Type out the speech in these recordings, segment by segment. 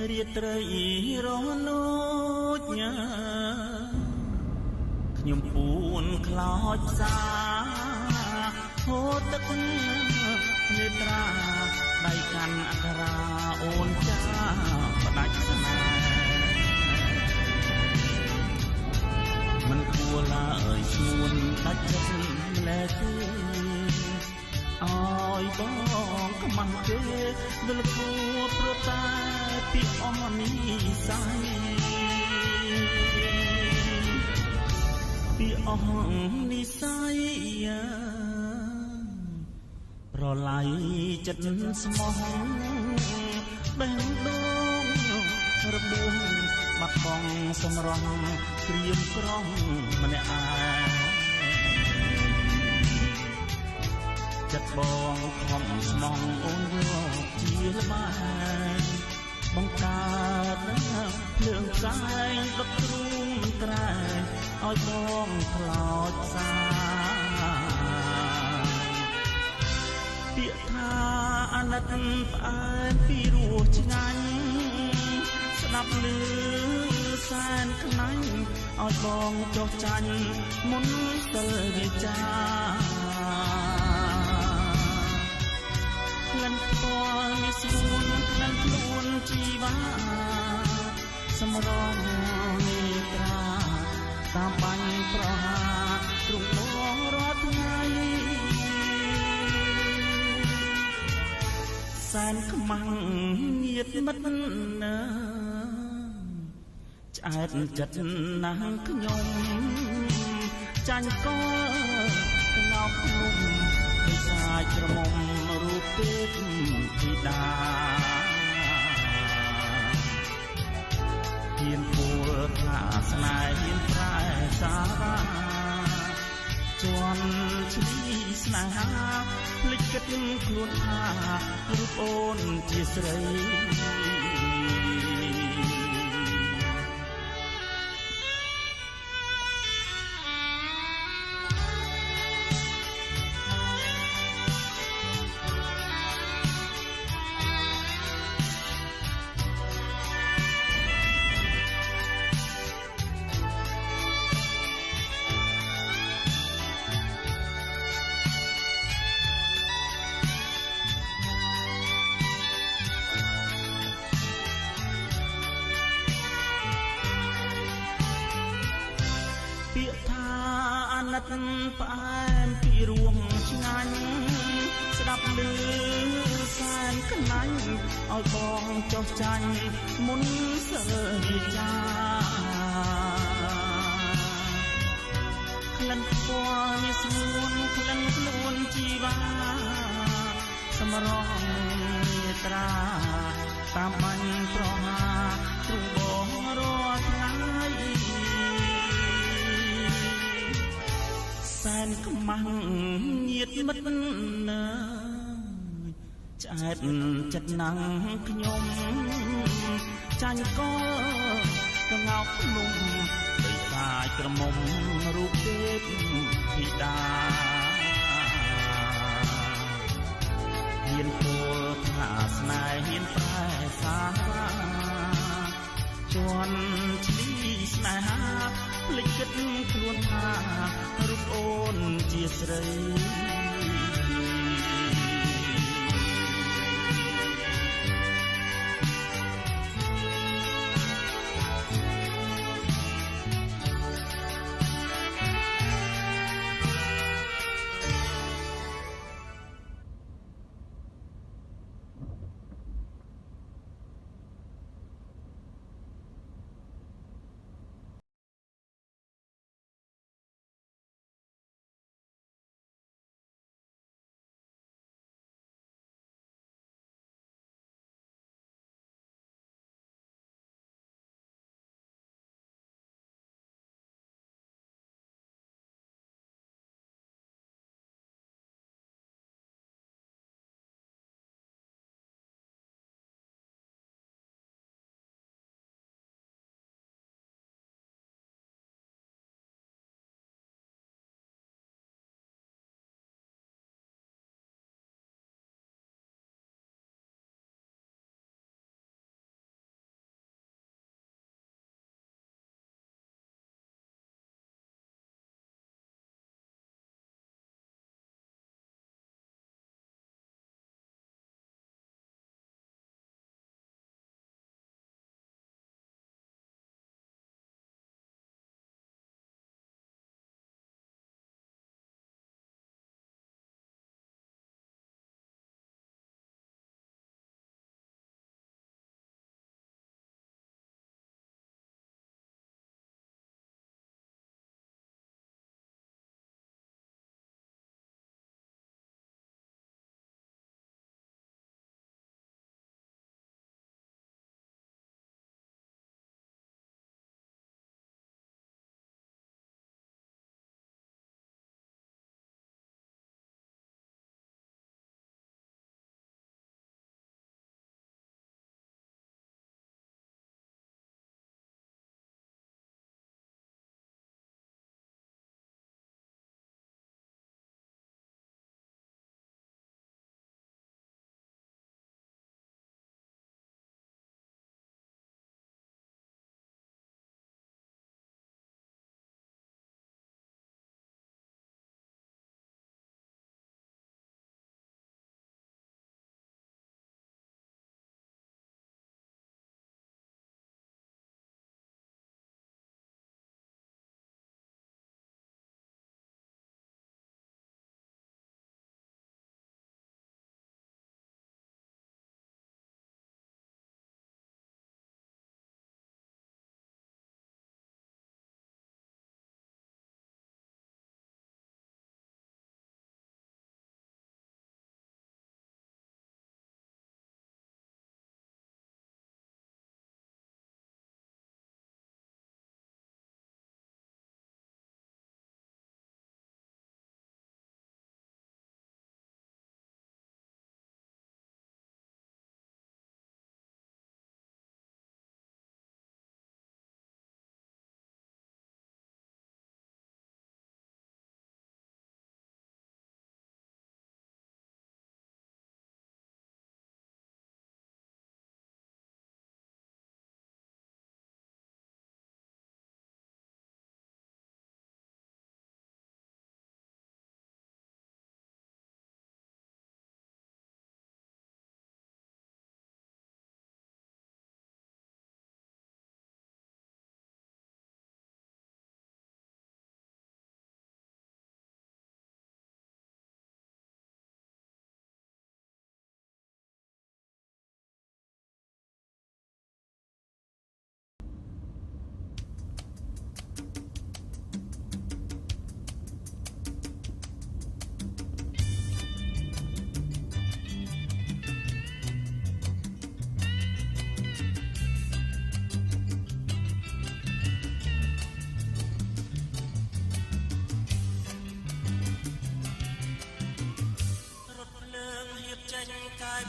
រាត្រីរលូចញ៉ាខ្ញុំពួនខ្លោចផ្សាហូរទឹកនេត្រាដៃកាន់អក្សរាអូនចាផ្ដាច់ស្នេហ៍មិនគួរឡើយជួនដាច់ចិត្តម្លែទេអើយបងខ្មាស់ទេដលគួរប្រតែពីអស់និស័យពីអស់និស័យប្រឡាយចិត្តស្មោះបេះដូងរបួសបាត់បង់សម្រស់ក្រៀមក្រំម្នាក់ឯងចិត្តបងខំស្មងអូនយកជាល្បែងបង្កើតភ្លើងផ្សែងដុតទ្រូងត្រែងឲ្យបងខ្លោចផ្សាពាក្យថាអាណិតផ្អែមពីរសឆ្ងាញ់ស្ដាប់ឮសែនខ្នាញ់ឲ្យបងចុះចាញ់មុនសិលវិចាក្លិនផ្ទាល់មានស្មួនក្លិនខ្លួនជីវាសម្រងនេត្រាតាមបាញ់ប្រហាទ្រង់បងរាល់ថ្ងៃសែនខ្មាំងញាតមិត្តណាឆ្អែតចិត្តណាស់ខ្ញុំចាញ់កក្ងោកភ្នំដោយសាយក្រមុំរូបទេពធីតាហ៊ានពួលថាស្នេហ៍ហ៊ានប្រែសារ៉ាជន់ឈ្លីស្នេហាភ្លេចគិតខ្លួនថារូបអូនជាស្រីពាក្យថាអាណិតផ្អែមពីរួមឆ្ងាញ់ស្ដាប់ឮសែនក្នាញ់ឲ្យបងចុះចាញ់មុនសិលវិចាក្លិនពណ៌មានស្មួនក្លិនខ្លួនជីវាសម្រងនេត្រាតាមបាញ់ប្រហាទ្រង់បងរាល់ថ្ងៃសែនខ្មាំងញាតមិត្តណាឆ្អែតចិត្តណាំងខ្ញុំចាញ់កក្ងោកភ្នំដោយសាយក្រមុំរូបទេពធីតាហ៊ានពួលថាស្នេហ៍ហ៊ានប្រែសារ៉ាជន់ឈ្លីស្នេហាភ្លេចគិតខ្លួនថារូបអូនជាស្រី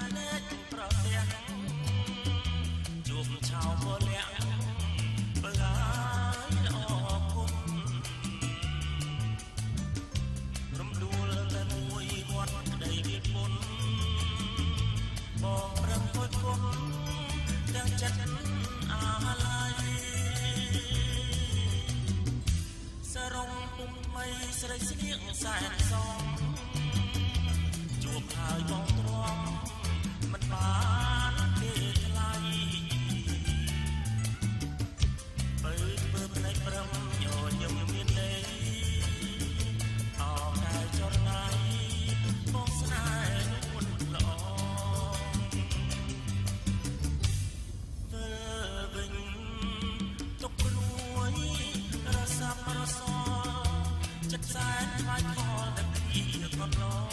ភ្នែកប្រទះជួបឆោក៏លាក់បើហើយល្អគុំរំដួលតែមួយវត្តក្តីវាពុនបងប្រឹងធ្វើគុំទាំងចិត្តអាឡ័យសរងពុំថ្មីស្រីស្ងៀកសែនសំជួបហើយបងទ្រាំមិនបានទេថ្លៃបើធ្វើផ្នែកប្រឹងញញឹមមានន័យអោតែចរណៃបងស្នេហ៍នួនល្អទៅវិញទុកព្រួយរសាប់រសចិត្តសែនថ្លៃខលតែពីកន្លង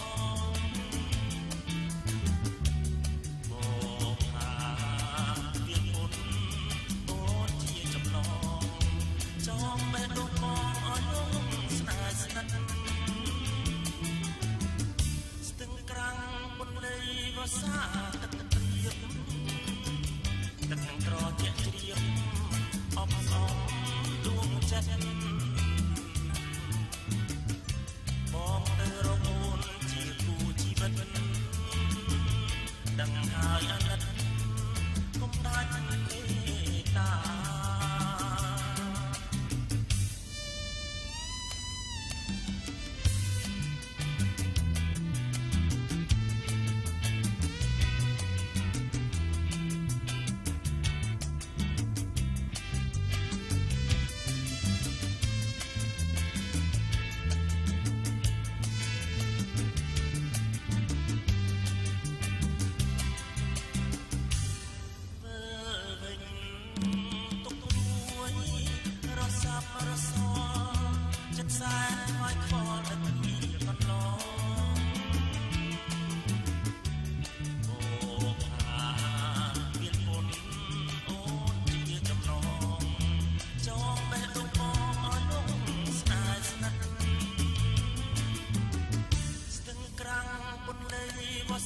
សាទឹកត្រៀមទឹកនឹងក្រជាជ្រាបអបអរដួងចិត្តបងទៅរកអូនជាគូជីវិតដឹងហើយអាណិតកុំដាច់ទេតា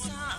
សា